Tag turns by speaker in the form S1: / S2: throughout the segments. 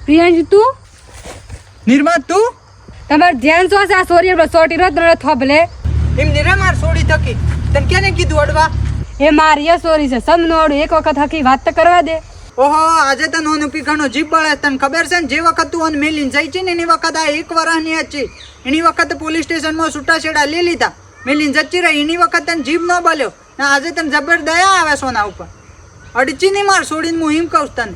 S1: પ્રિયાંશ તું
S2: નિર્મા તું
S1: તમારે ધ્યાન શું છે આ સોરી સોટી રત થોભલે
S2: એમ નિરામાર છોડી થકી તને કેને કીધું અડવા
S1: એ મારી એ સોરી છે સમનોડું એક વખત હકી વાત તો કરવા દે.
S2: ઓહો આજે તને ઓનું પીઘાનો જીભ બળે તને ખબર છે ને જે વખત તું ઓન મેલીને જઈ છે ને એની વખત આ 1 વર્ષની જ છે એની વખત પોલીસ સ્ટેશનમાં છૂટાછેડા લઈ લીધા મેલીને જતી રહી એની વખત તને જીભ ન બળ્યો ને આજે તને જબર દયા આવે સોના ઉપર અડચી નહીં માર છોડીને હું એમ કહું તને.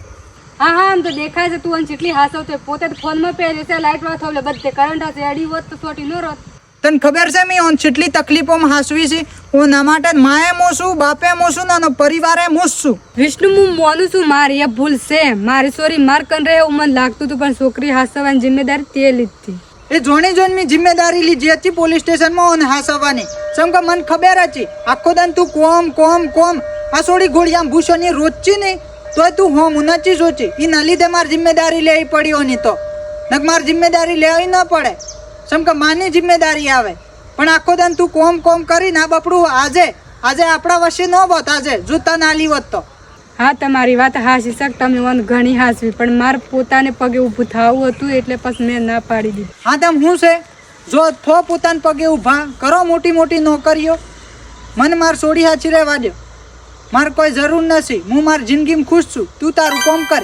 S1: હા હા આમ તો દેખાય છે તું ચીટલી હાસવ તો પોતે જ ફોનમાં પહેરે છે લાઈટ વાળો થોભલે બધે કરંટ હશે અડી હોત તો સોટી ન રોત.
S2: તને ખબર છે મેં ઓન કેટલી તકલીફોમાં હાસવી છે હું ના માટે માએ મોસું બાપે મોસું નાનો પરિવારે મોસું.
S1: વિષ્ણુ હું મોનું છું મારી એ ભૂલ છે મારી સોરી માર કન રહે એવું મને લાગતું હતું પણ છોકરી હાસવાની જિમ્મેદારી તે લીધી.
S2: એ જોણી જોઈને મેં જિમ્મેદારી લીધી હતી પોલીસ સ્ટેશનમાં ઓન હાસવાની સમકે મને ખબર હતી આખો દાન તું કોમ કોમ કોમ આ સોડી ગોળી આમ ભૂષોની રોજची નહીં તોય તું હોમ ઉનાચી સોચી એ ના લીધે મારી જિમ્મેદારી લેવી પડી હોની તો નક મારી જિમ્મેદારી લેવી ન પડે સમકે માની જિમ્મેદારી આવે પણ આખો દાન તું કોમ કોમ કરી ના બપડું આજે આપણા વચ્ચે ન બોત આજે જૂતા ના લીવત તો.
S1: હા તમારી વાત હાસી શક તમે મને ઘણી હાસવી પણ મારે પોતાને પગે ઊભું થવું હતું એટલે પછી મેં ના પાડી દીધી.
S2: હા તમ શું છે જો થો પોતાને પગે ઊભા કરો મોટી મોટી નોકરીઓ મને માર છોડી હાચી રહેવા દો મારે કોઈ જરૂર નથી હું મારી જિંદગીમાં ખુશ છું તું તારું કોમ કર.